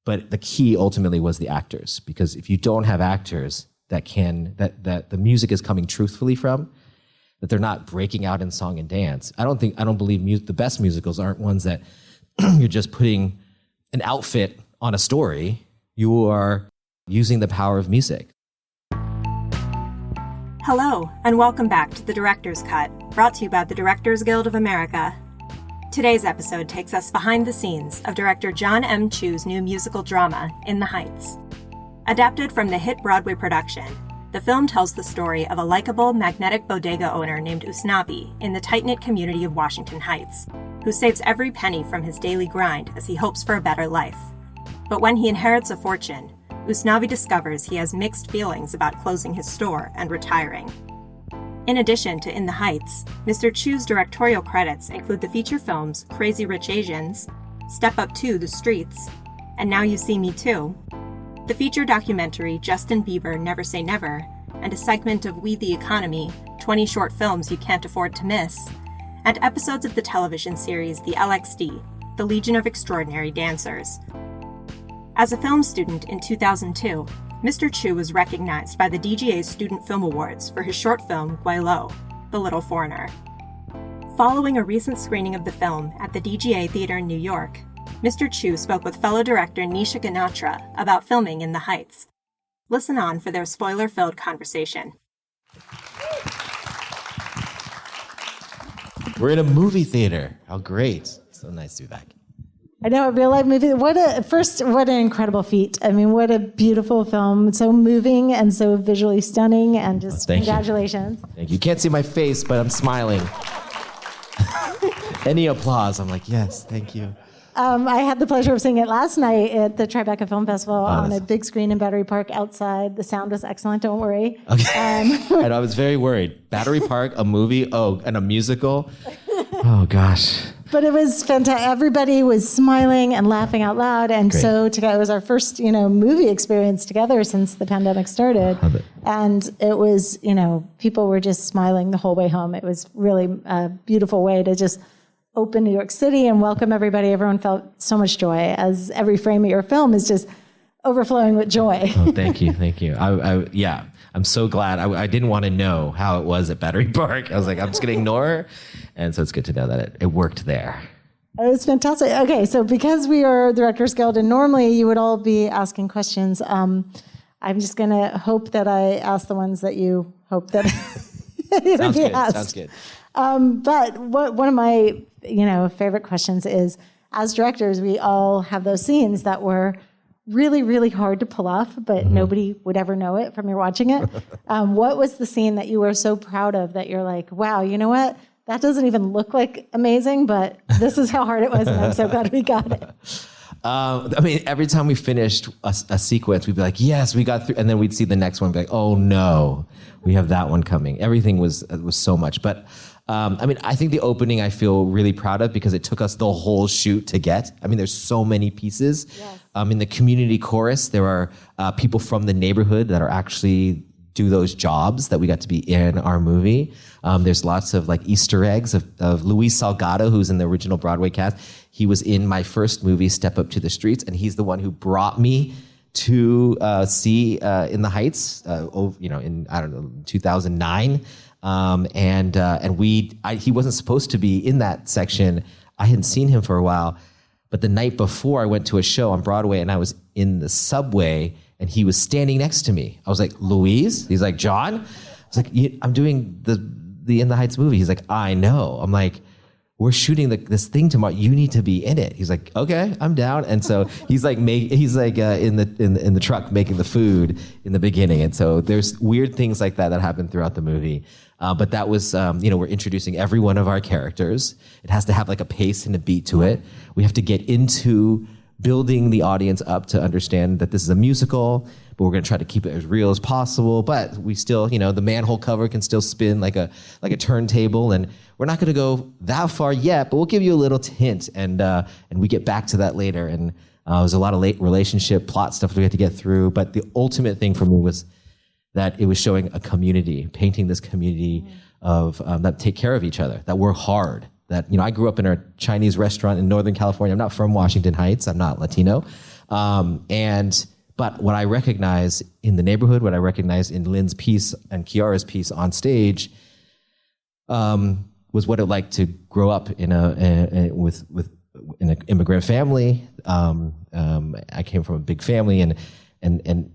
But the key ultimately was the actors, because if you don't have actors that the music is coming truthfully from, that they're not breaking out in song and dance. I don't believe the best musicals aren't ones that you're just putting an outfit on a story. You are using the power of music. Hello, and welcome back to The Director's Cut, brought to you by the Directors Guild of America. Today's episode takes us behind the scenes of director Jon M. Chu's new musical drama, In the Heights. Adapted from the hit Broadway production, the film tells the story of a likable, magnetic bodega owner named Usnavi in the tight-knit community of Washington Heights, who saves every penny from his daily grind as he hopes for a better life. But when he inherits a fortune, Usnavi discovers he has mixed feelings about closing his store and retiring. In addition to In the Heights, Mr. Chu's directorial credits include the feature films Crazy Rich Asians, Step Up 2: The Streets, and Now You See Me Too, the feature documentary Justin Bieber Never Say Never, and a segment of We the Economy, 20 short films you can't afford to miss, and episodes of the television series The LXD, The Legion of Extraordinary Dancers. As a film student in 2002, Mr. Chu was recognized by the DGA Student Film Awards for his short film Guaylo, The Little Foreigner. Following a recent screening of the film at the DGA Theater in New York, Mr. Chu spoke with fellow director Nisha Ganatra about filming In the Heights. Listen on for their spoiler-filled conversation. We're in a movie theater. How great. So nice to be back. I know, a real-life movie. What an incredible feat. I mean, what a beautiful film. So moving and so visually stunning, and just congratulations. Thank you. You can't see my face, but I'm smiling. Any applause, I'm like, yes, thank you. I had the pleasure of seeing it last night at the Tribeca Film Festival on a big screen in Battery Park outside. The sound was excellent, don't worry. Okay. And I was very worried. Battery Park, a movie, and a musical. Oh, gosh. But it was fantastic. Everybody was smiling and laughing out loud. And Great. So together, it was our first, movie experience together since the pandemic started. Love it. And it was, people were just smiling the whole way home. It was really a beautiful way to just open New York City and welcome everybody. Everyone felt so much joy, as every frame of your film is just overflowing with joy. Oh, thank you. Thank you. I'm so glad. I didn't want to know how it was at Battery Park. I was like, I'm just going to ignore her. And so it's good to know that it worked there. It was fantastic. Okay, so because we are the Directors Guild, and normally you would all be asking questions, I'm just going to hope that I ask the ones that you hope that you would be asked. Sounds good. But one of my favorite questions is, as directors, we all have those scenes that were really, really hard to pull off, but nobody would ever know it from your watching it. What was the scene that you were so proud of that you're like, wow, you know what? That doesn't even look like amazing, but this is how hard it was, and I'm so glad we got it. Every time we finished a sequence, we'd be like, yes, we got through. And then we'd see the next one and be like, oh, no, we have that one coming. Everything was so much. But I think the opening I feel really proud of, because it took us the whole shoot to get. There's so many pieces. Yes. In the community chorus, there are people from the neighborhood that are actually do those jobs that we got to be in our movie. There's lots of Easter eggs of Luis Salgado, who's in the original Broadway cast. He was in my first movie, Step Up to the Streets, and he's the one who brought me to see In the Heights, in 2009. He wasn't supposed to be in that section. I hadn't seen him for a while, but the night before I went to a show on Broadway, and I was in the subway, and he was standing next to me. I was like, Louise? He's like, John? I was like, I'm doing the In the Heights movie. He's like, I know. I'm like, we're shooting this thing tomorrow. You need to be in it. He's like, okay, I'm down. And so he's in the truck making the food in the beginning. And so there's weird things like that happen throughout the movie. But that was, we're introducing every one of our characters. It has to have a pace and a beat to it. We have to get into building the audience up to understand that this is a musical, but we're going to try to keep it as real as possible. But we still, the manhole cover can still spin like a turntable, and we're not going to go that far yet, but we'll give you a little hint, and we get back to that later. And there's a lot of late relationship plot stuff we had to get through, but the ultimate thing for me was that it was showing a community, painting this community of that take care of each other, that work hard. That I grew up in a Chinese restaurant in Northern California. I'm not from Washington Heights. I'm not Latino. But what I recognize in the neighborhood, what I recognize in Lynn's piece and Kiara's piece on stage, was what it like to grow up in an immigrant family. I came from a big family, and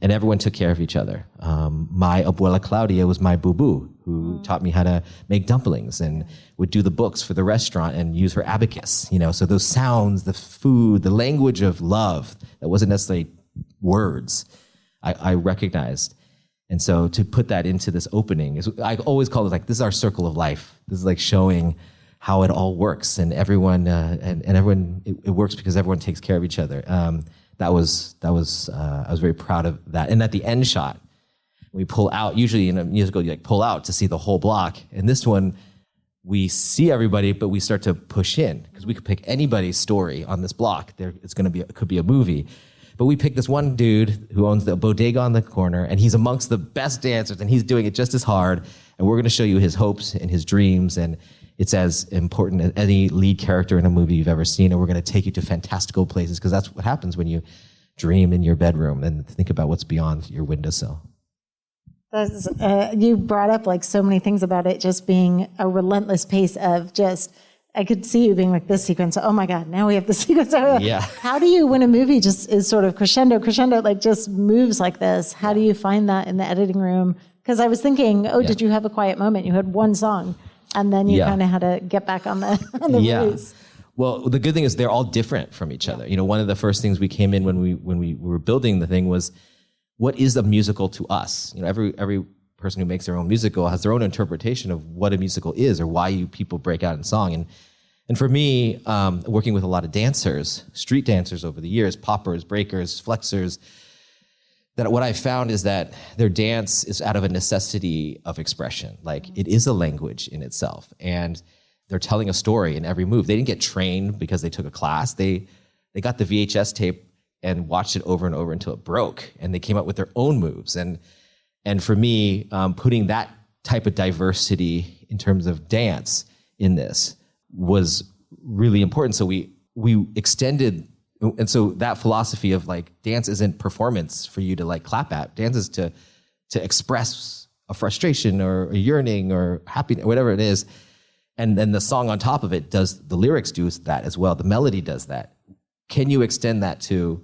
everyone took care of each other. My abuela Claudia was my boo-boo, who taught me how to make dumplings and would do the books for the restaurant and use her abacus. So those sounds, the food, the language of love that wasn't necessarily words, I recognized. And so to put that into this opening, I always call it like, this is our circle of life. This is like showing how it all works, and everyone, it works because everyone takes care of each other. I was very proud of that. And at the end shot, we pull out, usually in a musical, you like pull out to see the whole block. And this one, we see everybody, but we start to push in because we could pick anybody's story on this block. It could be a movie. But we picked this one dude who owns the bodega on the corner, and he's amongst the best dancers, and he's doing it just as hard. And we're going to show you his hopes and his dreams, and it's as important as any lead character in a movie you've ever seen. And we're going to take you to fantastical places, because that's what happens when you dream in your bedroom and think about what's beyond your windowsill. You brought up like so many things about it just being a relentless pace of just, I could see you being like this sequence. Oh my God, now we have the sequence. Yeah. How do you, when a movie just is sort of crescendo, like just moves like this, how do you find that in the editing room? Because I was thinking, did you have a quiet moment? You had one song, and then you kind of had to get back on the release. Well, the good thing is they're all different from each other. One of the first things we came in when we were building the thing was, what is a musical to us? Every person who makes their own musical has their own interpretation of what a musical is, or why you people break out in song. And for me, working with a lot of dancers, street dancers over the years, poppers, breakers, flexers, that what I found is that their dance is out of a necessity of expression. Like, it is a language in itself, and they're telling a story in every move. They didn't get trained because they took a class. They got the VHS tape and watched it over and over until it broke, and they came up with their own moves. And for me, putting that type of diversity in terms of dance in this was really important. So we extended, and so that philosophy of like, dance isn't performance for you to like clap at. Dance is to express a frustration or a yearning or happiness, whatever it is. And then the song on top of it the lyrics do that as well. The melody does that. Can you extend that to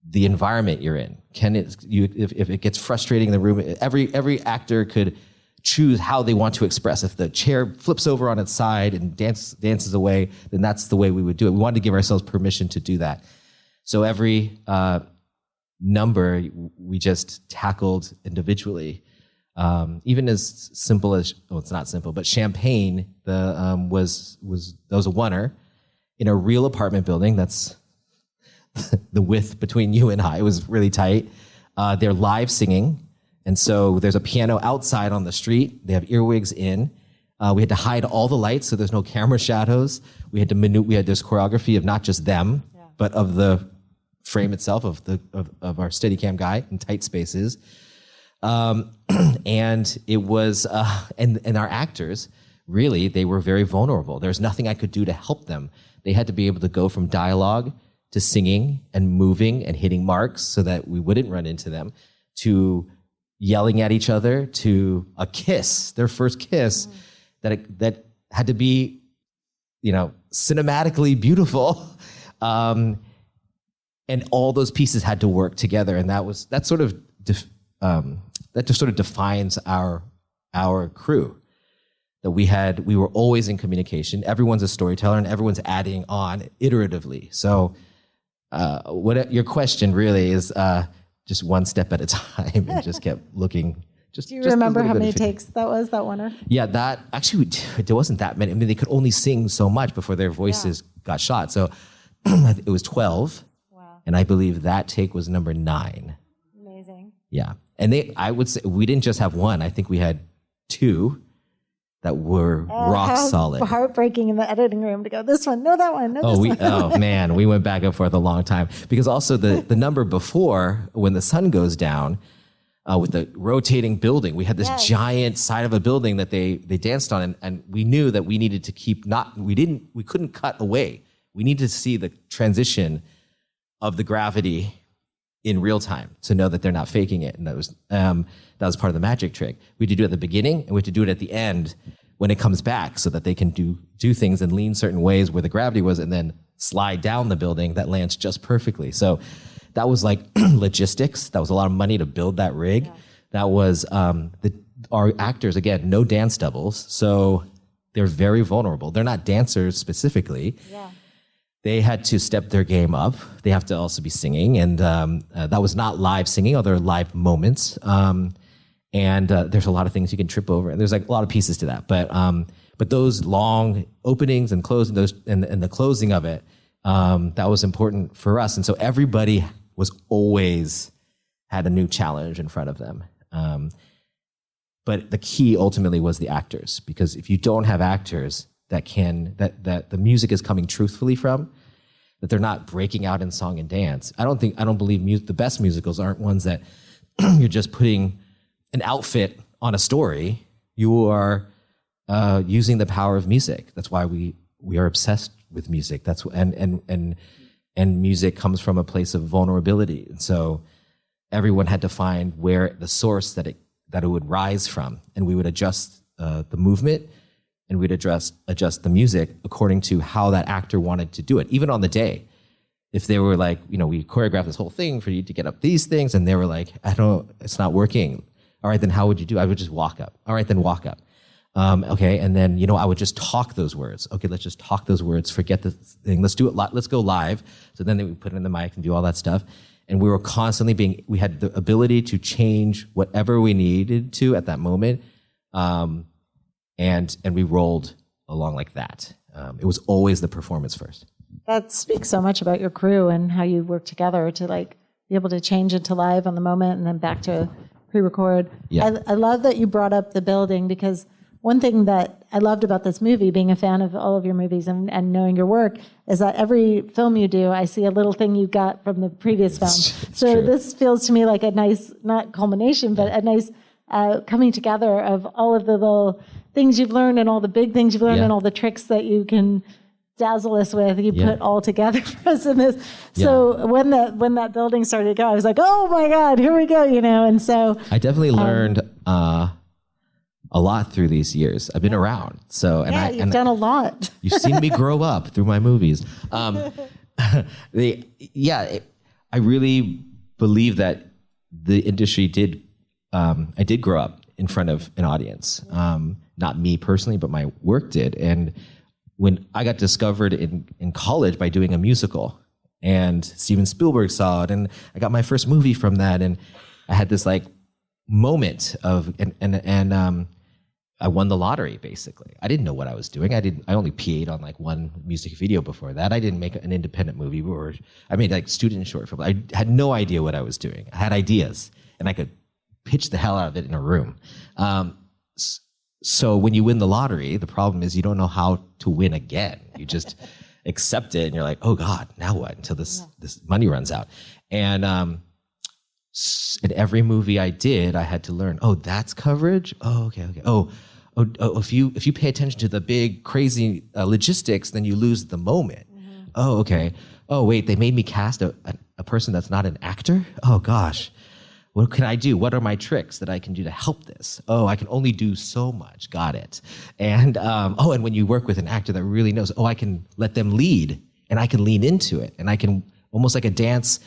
the environment you're in? If it gets frustrating in the room, every actor could choose how they want to express. If the chair flips over on its side and dances away, then that's the way we would do it. We wanted to give ourselves permission to do that. So every number we just tackled individually. Even as simple as, it's not simple, but Champagne was a oneer in a real apartment building. That's the width between you and I. It was really tight. They're live singing. And so there's a piano outside on the street. They have earwigs in. We had to hide all the lights so there's no camera shadows. We had this choreography of not just them, but of the frame itself, of our Steadicam guy in tight spaces. And it was, and our actors, really, they were very vulnerable. There's nothing I could do to help them. They had to be able to go from dialogue to singing and moving and hitting marks so that we wouldn't run into them, to yelling at each other, to a kiss, their first kiss, that had to be, cinematically beautiful. And all those pieces had to work together. And that just sort of defines our crew. That we were always in communication. Everyone's a storyteller, and everyone's adding on iteratively. So, what your question really is, just one step at a time, and just kept looking. Do you remember how many takes that was, that one? Yeah, that actually there wasn't that many. I mean, they could only sing so much before their voices got shot. So it was 12, and I believe that take was number 9. Amazing. Yeah, and I would say we didn't just have one. I think we had 2 that were rock solid. Heartbreaking in the editing room to go, this one, no, that one, no, this one. Oh man, we went back and forth a long time, because also the number before, when the sun goes down, with the rotating building, we had this giant side of a building that they danced on, and we knew that we needed to keep we couldn't cut away. We needed to see the transition of the gravity in real time to know that they're not faking it. And that was part of the magic trick. We had to do it at the beginning and we had to do it at the end when it comes back so that they can do things and lean certain ways where the gravity was and then slide down the building that lands just perfectly. So that was like logistics. That was a lot of money to build that rig. Yeah. That was our actors, again, no dance doubles. So they're very vulnerable. They're not dancers specifically. Yeah. They had to step their game up. They have to also be singing. And that was not live singing, although live moments. And there's a lot of things you can trip over. And there's like a lot of pieces to that. But those long openings and closing those and the closing of it, that was important for us. And so everybody was always had a new challenge in front of them. But the key ultimately was the actors, because if you don't have actors that the music is coming truthfully from, that they're not breaking out in song and dance. I don't believe the best musicals aren't ones that you're just putting an outfit on a story. You are using the power of music. That's why we are obsessed with music. And music comes from a place of vulnerability. And so everyone had to find where the source that it would rise from, and we would adjust the movement, and we'd adjust the music according to how that actor wanted to do it. Even on the day, if they were like, we choreographed this whole thing for you to get up these things, and they were like, it's not working. All right, then how would you do? I would just walk up. All right, then walk up. Okay, and then I would just talk those words. Okay, let's just talk those words. Forget the thing. Let's do it. Let's go live. So then they would put it in the mic and do all that stuff. And we were constantly we had the ability to change whatever we needed to at that moment. And we rolled along like that. It was always the performance first. That speaks so much about your crew and how you work together to be able to change it to live on the moment and then back to pre-record. Yeah. I love that you brought up the building, because one thing that I loved about this movie, being a fan of all of your movies and knowing your work, is that every film you do, I see a little thing you got from the previous film. So true. This feels to me like a nice, not culmination, but a nice coming together of all of the little things you've learned and all the big things you've learned and all the tricks that you can dazzle us with. You put all together for us in this. So when that building started to go, I was like, oh my God, here we go, And so I definitely learned a lot through these years. I've been around. So you've done a lot. You've seen me grow up through my movies. I really believe that the industry did. I did grow up in front of an audience. Not me personally, but my work did. And when I got discovered in college by doing a musical, and Steven Spielberg saw it, and I got my first movie from that, and I had this moment of and I won the lottery, basically. I didn't know what I was doing. I only PA'd on one music video before that. I didn't make an independent movie, or I made student short film. I had no idea what I was doing. I had ideas, and I could pitch the hell out of it in a room. So when you win the lottery, the problem is you don't know how to win again. You just accept it, and you're like, oh God, now what? Until this money runs out. And in every movie I did, I had to learn, oh, that's coverage? Oh, okay. Oh, if you pay attention to the big, crazy logistics, then you lose the moment. Mm-hmm. Oh, okay. Oh, wait, they made me cast a person that's not an actor? Oh, gosh. What can I do? What are my tricks that I can do to help this? Oh, I can only do so much. Got it. And and when you work with an actor that really knows, I can let them lead, and I can lean into it, and I can, almost like a dance,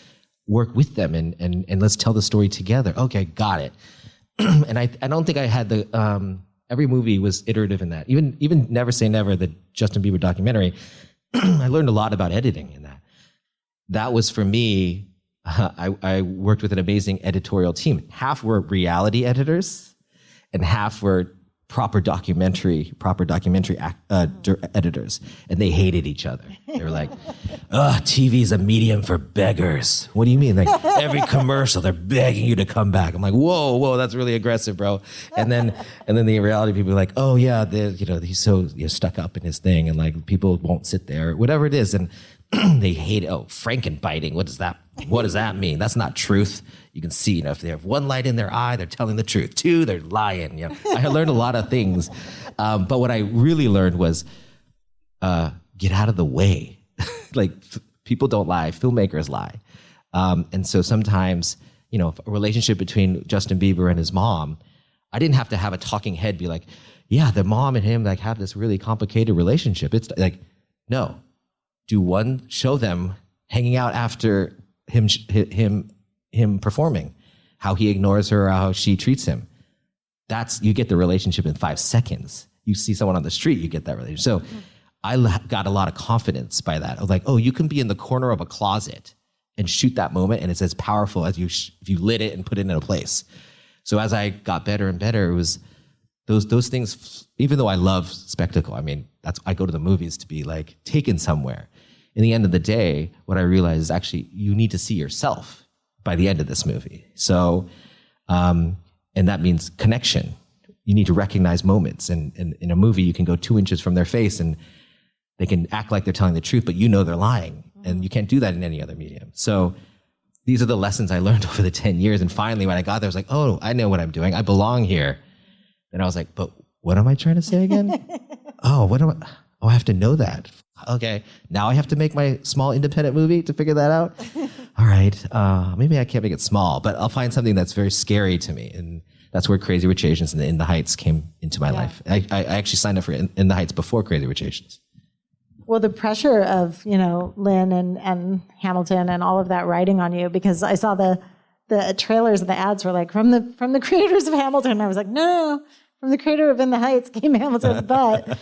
work with them and let's tell the story together. Okay, got it. And I don't think I had every movie was iterative in that. Even Never Say Never, the Justin Bieber documentary, I learned a lot about editing in that. That was for me. I worked with an amazing editorial team. Half were reality editors, and half were proper documentary editors, and they hated each other. They were like, TV's a medium for beggars. What do you mean? Every commercial, they're begging you to come back. I'm like, whoa, that's really aggressive, bro. And then the reality people are like, oh yeah, he's so stuck up in his thing, and people won't sit there, whatever it is, and they hate Frankenbiting. What does that mean? That's not truth. You can see, if they have one light in their eye, they're telling the truth. Two, they're lying. I learned a lot of things, but what I really learned was get out of the way. People don't lie. Filmmakers lie. And so sometimes, a relationship between Justin Bieber and his mom, I didn't have to have a talking head be like, yeah, the mom and him like have this really complicated relationship. It's like, no, show them hanging out after him performing, how he ignores her, how she treats him. You get the relationship in 5 seconds. You see someone on the street, you get that relationship. So I got a lot of confidence by that. I was like, oh, you can be in the corner of a closet and shoot that moment, and it's as powerful as if you lit it and put it in a place. So as I got better and better, it was those things. Even though I love spectacle, I mean, I go to the movies to be like taken somewhere. In the end of the day, what I realized is actually you need to see yourself by the end of this movie. So, and that means connection. You need to recognize moments. And in a movie, you can go 2 inches from their face and they can act like they're telling the truth, but they're lying. And you can't do that in any other medium. So these are the lessons I learned over the 10 years. And finally, when I got there, I was like, oh, I know what I'm doing. I belong here. And I was like, but what am I trying to say again? I have to know that. Okay, now I have to make my small independent movie to figure that out. All right, maybe I can't make it small, but I'll find something that's very scary to me. And that's where Crazy Rich Asians and In the Heights came into my life. I actually signed up for In the Heights before Crazy Rich Asians. Well, the pressure of, Lynn and Hamilton and all of that writing on you, because I saw the trailers and the ads were like, from the creators of Hamilton. I was like, no, from the creator of In the Heights came Hamilton. But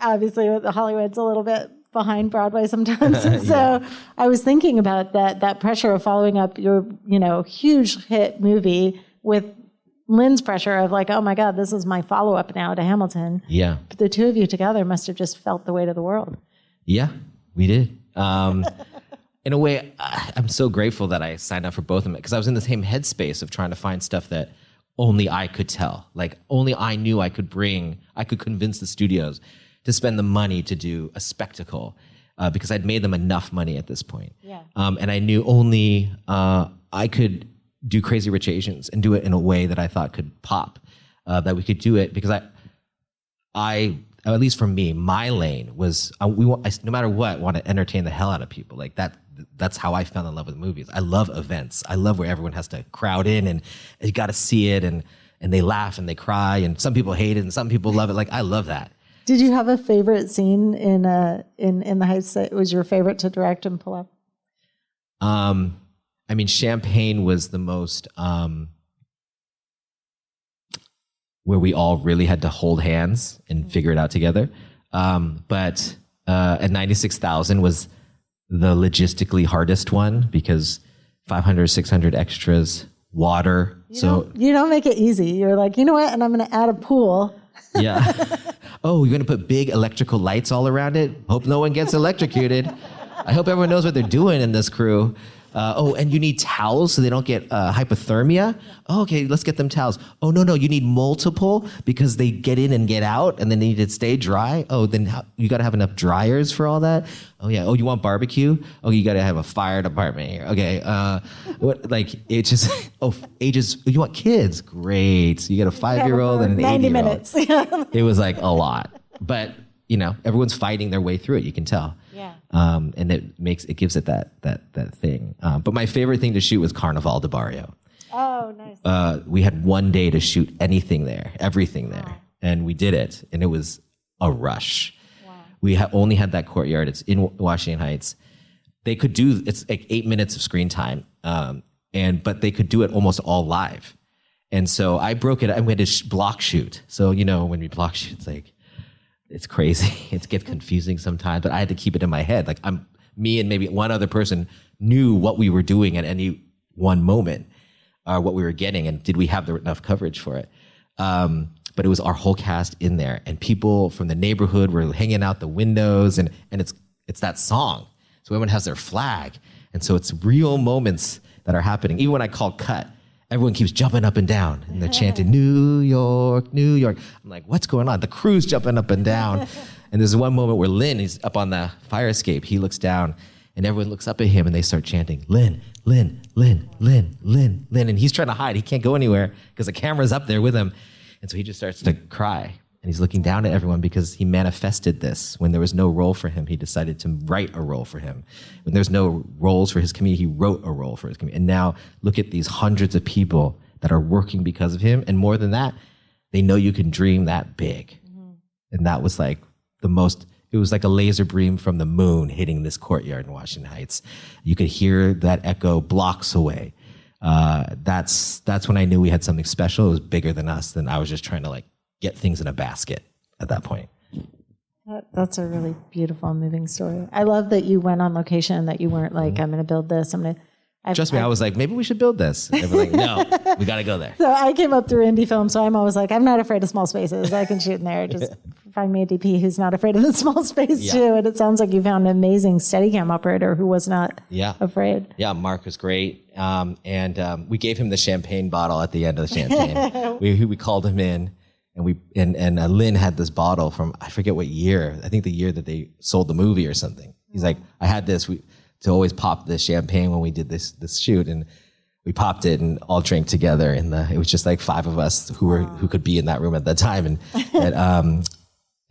obviously Hollywood's a little bit behind Broadway sometimes. And so I was thinking about that pressure of following up your, huge hit movie with Lynn's pressure of like, oh my God, this is my follow-up now to Hamilton. Yeah. But the two of you together must have just felt the weight of the world. Yeah, we did. In a way, I'm so grateful that I signed up for both of them because I was in the same headspace of trying to find stuff that only I could tell. Like only I knew I could convince the studios to spend the money to do a spectacle because I'd made them enough money at this point. Yeah. And I knew only I could do Crazy Rich Asians and do it in a way that I thought could pop, that we could do it because I at least for me, my lane was no matter what, want to entertain the hell out of people. Like that's how I fell in love with movies. I love events. I love where everyone has to crowd in and you got to see it and they laugh and they cry and some people hate it and some people love it. Like I love that. Did you have a favorite scene in the Heights that was your favorite to direct and pull up? I mean, Champagne was the most where we all really had to hold hands and figure it out together. But at 96,000 was the logistically hardest one because 500, 600 extras, water. You don't make it easy. You're like, you know what? And I'm going to add a pool. Yeah. Oh, you're going to put big electrical lights all around it? Hope no one gets electrocuted. I hope everyone knows what they're doing in this crew. And you need towels so they don't get hypothermia? Oh, okay, let's get them towels. Oh, no, you need multiple because they get in and get out and then they need to stay dry? Oh, then you got to have enough dryers for all that? Oh, yeah. Oh, you want barbecue? Oh, you got to have a fire department here. Okay. Ages. You want kids? Great. So you got a 5-year-old and an 90 8-year-old. minutes. It was like a lot. But, everyone's fighting their way through it. You can tell. Yeah. And it gives it that thing. But my favorite thing to shoot was Carnaval de Barrio. Oh, nice. We had one day to shoot everything there, and we did it, and it was a rush. Wow. We only had that courtyard. It's in Washington Heights. They could do it's like 8 minutes of screen time, but they could do it almost all live. And so I broke it. I went to block shoot. So when we block shoot, it's like. It's crazy. It gets confusing sometimes, but I had to keep it in my head. Like me and maybe one other person knew what we were doing at any one moment, what we were getting, and did we have enough coverage for it? But it was our whole cast in there, and people from the neighborhood were hanging out the windows, and it's that song. So everyone has their flag, and so it's real moments that are happening. Even when I call cut, everyone keeps jumping up and down, and they're chanting, New York, New York. I'm like, what's going on? The crew's jumping up and down. And there's one moment where Lynn, he's up on the fire escape. He looks down, and everyone looks up at him, and they start chanting, Lynn, Lynn, Lynn, Lynn, Lynn, Lynn. And he's trying to hide. He can't go anywhere because the camera's up there with him. And so he just starts to cry. and he's looking down at everyone because he manifested this. When there was no role for him, he decided to write a role for him. When there's no roles for his community, he wrote a role for his community. And now look at these hundreds of people that are working because of him. And more than that, they know you can dream that big. And that was like it was like a laser beam from the moon hitting this courtyard in Washington Heights. You could hear that echo blocks away. That's when I knew we had something special. It was bigger than us. Than I was just trying to like get things in a basket at that point. That's a really beautiful and moving story. I love that you went on location, that you weren't like, I'm going to build this. Trust me, I was like, maybe we should build this. And they were like, no, we got to go there. So I came up through indie film, so I'm always like, I'm not afraid of small spaces. I can shoot in there. Just find me a DP who's not afraid of the small space too. And it sounds like you found an amazing Steadicam operator who was not afraid. Yeah, Mark was great. And we gave him the champagne bottle at the end of the champagne. we called him in. And Lynn had this bottle from, I forget what year. I think the year that they sold the movie or something. He's like, I had this to always pop the champagne when we did this shoot, and we popped it and all drank together. And it was just like 5 of us who could be in that room at that time,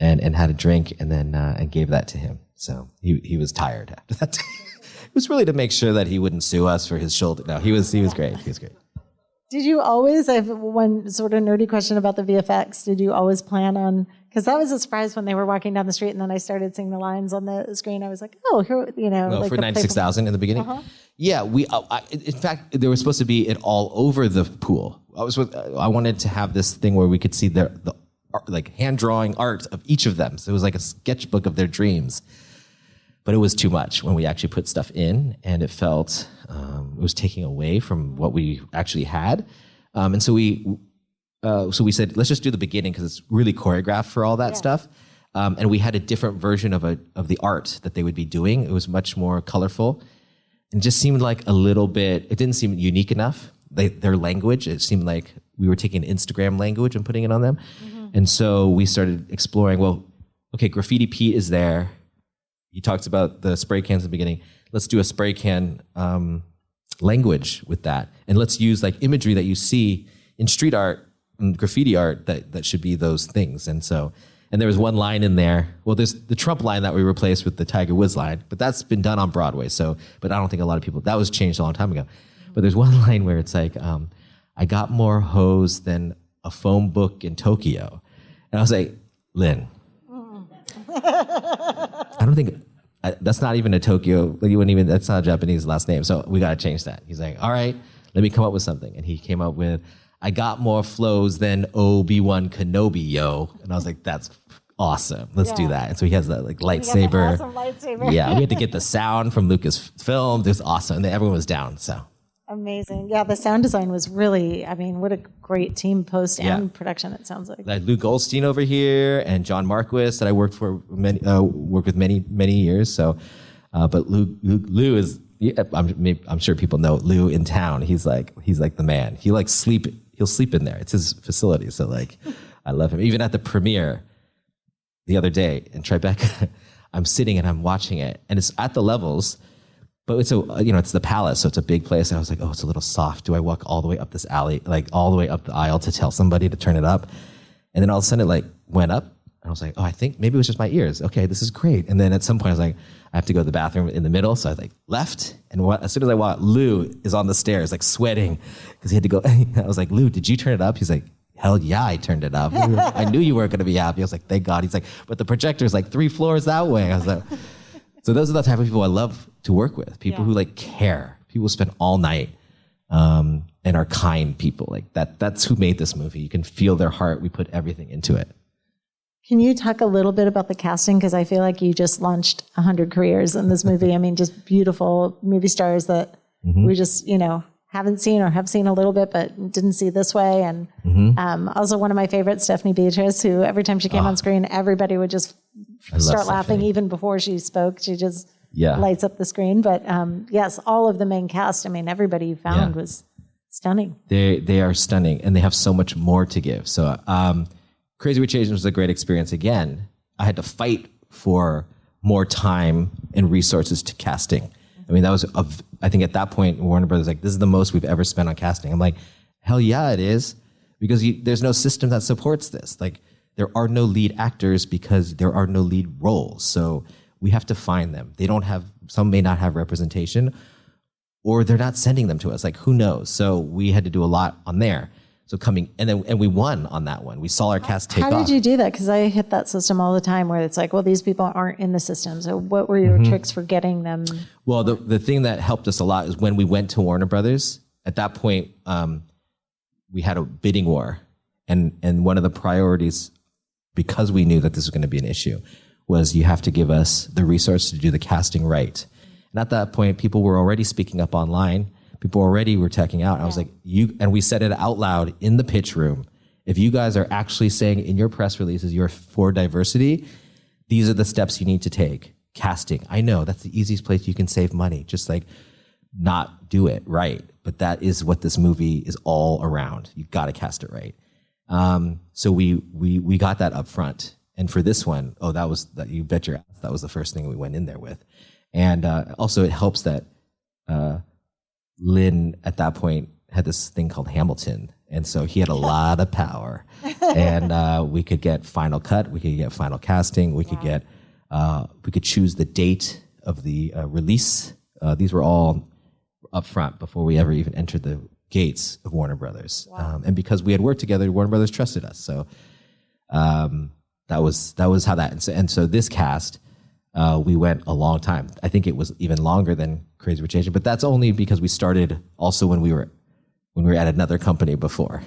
and had a drink, and then and gave that to him. So he was tired after that. It was really to make sure that he wouldn't sue us for his shoulder. No, he was great. He was great. Did you always, I have one sort of nerdy question about the VFX. Did you always plan on, because that was a surprise when they were walking down the street and then I started seeing the lines on the screen. I was like, oh, here, like for 96,000 in the beginning. Yeah, in fact, there was supposed to be it all over the pool. I wanted to have this thing where we could see the like hand drawing art of each of them. So it was like a sketchbook of their dreams. But it was too much when we actually put stuff in, and it felt it was taking away from what we actually had. And so we said, let's just do the beginning because it's really choreographed for all that stuff. And we had a different version of the art that they would be doing. It was much more colorful, and just seemed like a little bit. It didn't seem unique enough. Their language. It seemed like we were taking Instagram language and putting it on them. And so we started exploring. Well, okay, Graffiti Pete is there. He talks about the spray cans in the beginning. Let's do a spray can language with that. And let's use like imagery that you see in street art and graffiti art that should be those things. And there was one line in there. Well, there's the Trump line that we replaced with the Tiger Woods line, but that's been done on Broadway. But I don't think a lot of people, that was changed a long time ago. But there's one line where it's like, I got more hoes than a phone book in Tokyo. And I was like, Lynn, I don't think that's not even a Tokyo. Like you wouldn't even. That's not a Japanese last name. So we got to change that. He's like, all right, let me come up with something. And he came up with, I got more flows than Obi-Wan Kenobi, yo. And I was like, that's awesome. Let's do that. And so he has that like lightsaber. Awesome lightsaber. Yeah, we had to get the sound from Lucasfilm. It was awesome. And then everyone was down. So. Amazing. Yeah, the sound design was really, I mean, what a great team post and production it sounds like. Lou Goldstein over here and John Marquis that I worked with many years. So, but Lou is, I'm sure people know Lou in town. He's like the man. He'll sleep in there. It's his facility. So like, I love him. Even at the premiere the other day in Tribeca, I'm sitting and I'm watching it, and it's at the levels. But it's it's the Palace, so it's a big place. And I was like, oh, it's a little soft. Do I walk all the way up this alley, like all the way up the aisle to tell somebody to turn it up? And then all of a sudden it like went up. And I was like, oh, I think maybe it was just my ears. Okay, this is great. And then at some point I was like, I have to go to the bathroom in the middle. So I like left. And as soon as I walked, Lou is on the stairs, like sweating because he had to go. I was like, Lou, did you turn it up? He's like, hell yeah, I turned it up. I knew you weren't going to be happy. I was like, thank God. He's like, but the projector's like 3 floors that way. I was like, so those are the type of people I love to work with. People who like care. People spend all night and are kind people. Like that's who made this movie. You can feel their heart. We put everything into it. Can you talk a little bit about the casting? Because I feel like you just launched 100 careers in this movie. I mean, just beautiful movie stars that we just, haven't seen or have seen a little bit, but didn't see this way. And also one of my favorites, Stephanie Beatrice, who every time she came on screen, everybody would just start laughing even before she spoke. She just lights up the screen. But yes, all of the main cast, I mean, everybody you found was stunning. They are stunning, and they have so much more to give. So Crazy Rich Asians was a great experience. Again, I had to fight for more time and resources to casting. I mean, that was, I think at that point, Warner Brothers like, this is the most we've ever spent on casting. I'm like, hell yeah, it is. Because there's no system that supports this. Like, there are no lead actors because there are no lead roles. So we have to find them. Some may not have representation, or they're not sending them to us. Like, who knows? So we had to do a lot on there. So and we won on that one. We saw our cast take off. How did you do that? Because I hit that system all the time where it's like, well, these people aren't in the system. So what were your tricks for getting them? Well, the thing that helped us a lot is when we went to Warner Brothers. At that point, we had a bidding war, and one of the priorities, because we knew that this was going to be an issue, was you have to give us the resource to do the casting right. And at that point, people were already speaking up online. People already were checking out. I was like, and we said it out loud in the pitch room. If you guys are actually saying in your press releases you're for diversity, these are the steps you need to take. Casting. I know that's the easiest place you can save money. Just like not do it right. But that is what this movie is all around. You got to cast it right. So we got that up front. And for this one, you bet your ass that was the first thing we went in there with. And also it helps that Lynn at that point had this thing called Hamilton. And so he had a lot of power. And we could get final cut, we could get final casting, we could choose the date of the release. These were all up front before we ever even entered the gates of Warner Brothers. Wow. And because we had worked together, Warner Brothers trusted us. So that was how that, and so this cast, we went a long time. I think it was even longer than Crazy Rich Asians, but that's only because we started also when we were at another company before.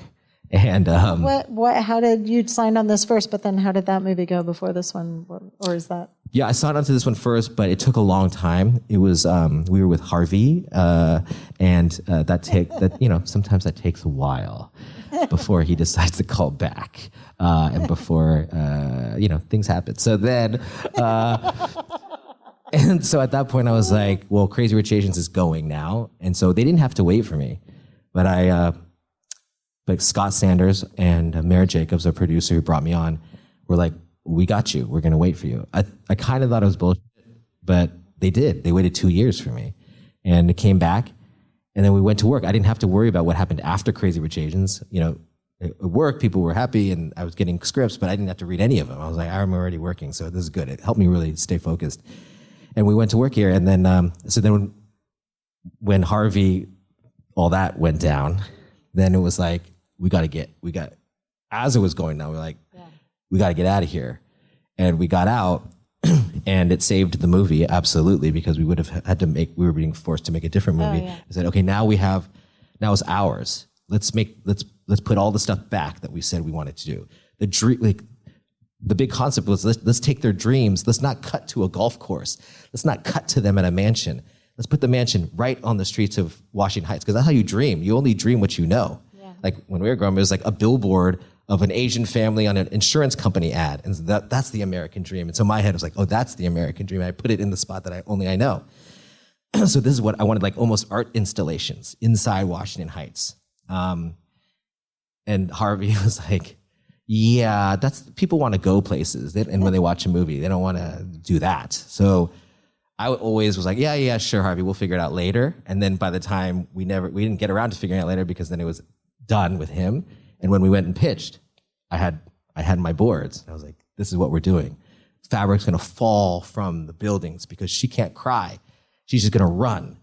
And how did you sign on this first, but then how did that movie go before this one? Or is that? Yeah, I signed on to this one first, but it took a long time. It was, we were with Harvey, and sometimes that takes a while before he decides to call back, and before, things happen. So then, and so at that point I was like, well, Crazy Rich Asians is going now. And so they didn't have to wait for me, but Scott Sanders and Mara Jacobs, our producer who brought me on, were like, we got you. We're going to wait for you. I kind of thought it was bullshit, but they did. They waited 2 years for me. And it came back, and then we went to work. I didn't have to worry about what happened after Crazy Rich Asians. At work, people were happy, and I was getting scripts, but I didn't have to read any of them. I was like, I'm already working, so this is good. It helped me really stay focused. And we went to work here, and then when Harvey, all that went down, then it was like, as it was going down, we're like, we got to get out of here. And we got out, and it saved the movie, absolutely, because we would have had we were being forced to make a different movie. I said, okay, now it's ours. Let's put all the stuff back that we said we wanted to do. The big concept was let's take their dreams. Let's not cut to a golf course. Let's not cut to them at a mansion. Let's put the mansion right on the streets of Washington Heights, because that's how you dream. You only dream what you know. Yeah. Like when we were growing up, it was like a billboard of an Asian family on an insurance company ad. And that's the American dream. And so my head was like, oh, that's the American dream. I put it in the spot that I know. So this is what I wanted, like almost art installations inside Washington Heights. And Harvey was like, yeah, people want to go places. And when they watch a movie, they don't want to do that. So I always was like, yeah, sure, Harvey, we'll figure it out later. And then by the time we didn't get around to figuring it out later, because then it was done with him. And when we went and pitched, I had my boards. I was like, this is what we're doing. Fabric's going to fall from the buildings because she can't cry. She's just going to run.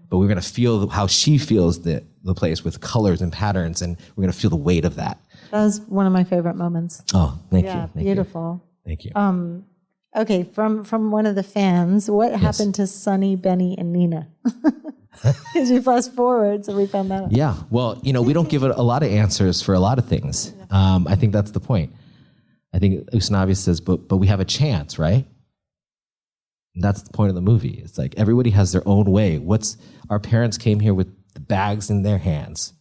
But we're going to feel how she feels the place with colors and patterns, and we're going to feel the weight of that. That was one of my favorite moments. Oh, thank you. Yeah, beautiful. Thank you. Okay, from one of the fans, what happened to Sonny, Benny, and Nina? Because you fast forward, so we found that out. Yeah, well, we don't give it a lot of answers for a lot of things. I think that's the point. I think Usnavi says, but we have a chance, right? And that's the point of the movie. It's like everybody has their own way. Our parents came here with the bags in their hands,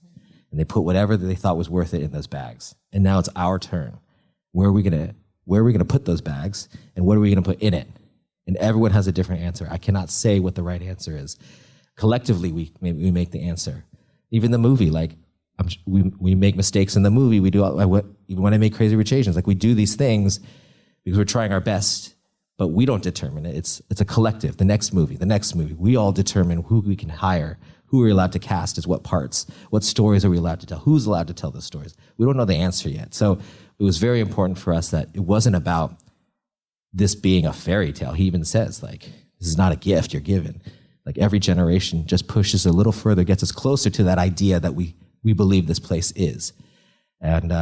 and they put whatever they thought was worth it in those bags. And now it's our turn. Where are we gonna put those bags, and what are we gonna put in it? And everyone has a different answer. I cannot say what the right answer is. Collectively, we make the answer. Even the movie, we make mistakes in the movie. We do even when I make Crazy Rich Asians, we do these things because we're trying our best, but we don't determine it. It's a collective. The next movie. We all determine who we can hire, who are we allowed to cast as what parts? What stories are we allowed to tell? Who's allowed to tell the stories? We don't know the answer yet. So it was very important for us that it wasn't about this being a fairy tale. He even says, like, this is not a gift you're given. Like, every generation just pushes a little further, gets us closer to that idea that we believe this place is. And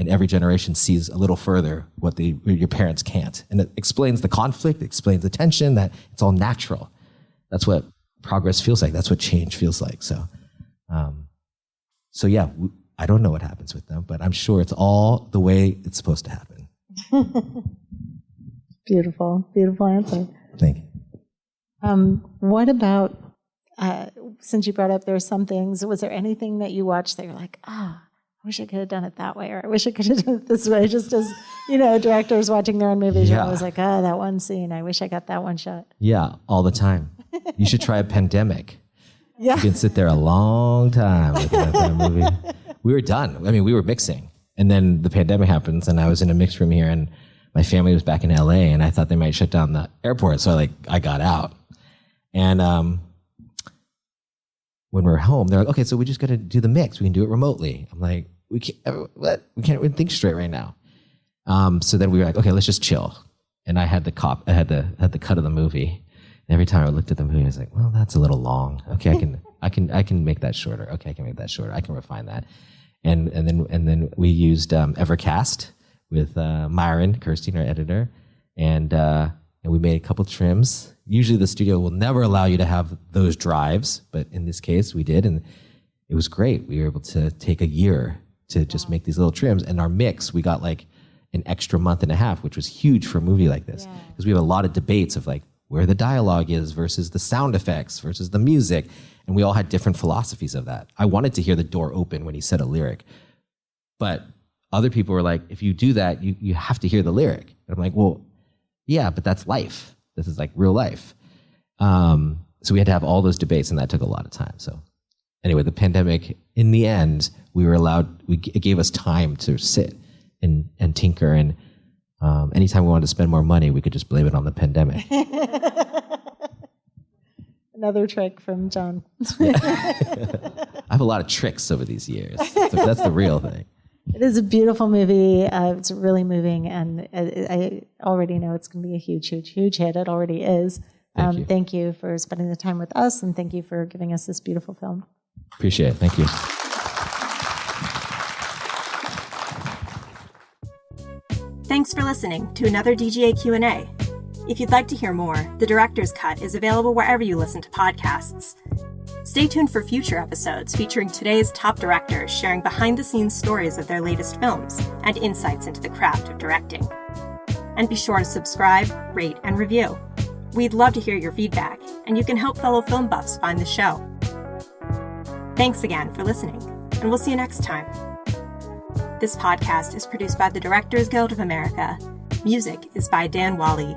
every generation sees a little further what your parents can't. And it explains the conflict, it explains the tension, that it's all natural. That's what progress feels like. That's what change feels like. So yeah, I don't know what happens with them, but I'm sure it's all the way it's supposed to happen. Beautiful, beautiful answer. Thank you. What about, since you brought up there are some things, was there anything that you watched that you're like, I wish I could have done it that way, or I wish I could have done it this way, just as, directors watching their own movies, you're always like, that one scene, I wish I got that one shot. Yeah, all the time. You should try a pandemic. Yeah. You can sit there a long time looking at that movie. We were done. I mean, we were mixing. And then the pandemic happens, and I was in a mix room here, and my family was back in LA, and I thought they might shut down the airport. So I got out. And when we're home, they're like, okay, so we just got to do the mix. We can do it remotely. I'm like, we can't even think straight right now. So then we were like, okay, let's just chill. And I had the cut of the movie. And every time I looked at the movie, I was like, well, that's a little long. Okay, I can make that shorter. Okay, I can make that shorter. I can refine that. And then we used Evercast with Myron Kirstein, our editor, and we made a couple trims. Usually the studio will never allow you to have those drives, but in this case we did, and it was great. We were able to take a year to just make these little trims, and our mix, we got like an extra month and a half, which was huge for a movie like this, because we have a lot of debates of like where the dialogue is versus the sound effects versus the music, and we all had different philosophies of that. I wanted to hear the door open when he said a lyric, but other people were like, if you do that, you have to hear the lyric. And I'm like, well, yeah, but that's life. This is like real life. So we had to have all those debates, and that took a lot of time. So anyway, the pandemic, in the end, it gave us time to sit and tinker. And anytime we wanted to spend more money, we could just blame it on the pandemic. Another trick from Jon. I have a lot of tricks over these years. So that's the real thing. It is a beautiful movie. It's really moving, and I already know it's going to be a huge, huge, huge hit. It already is. Thank you for spending the time with us, and thank you for giving us this beautiful film. Appreciate it. Thank you. Thanks for listening to another DGA Q&A. If you'd like to hear more, The Director's Cut is available wherever you listen to podcasts. Stay tuned for future episodes featuring today's top directors sharing behind-the-scenes stories of their latest films and insights into the craft of directing. And be sure to subscribe, rate, and review. We'd love to hear your feedback, and you can help fellow film buffs find the show. Thanks again for listening, and we'll see you next time. This podcast is produced by the Directors Guild of America. Music is by Dan Wally.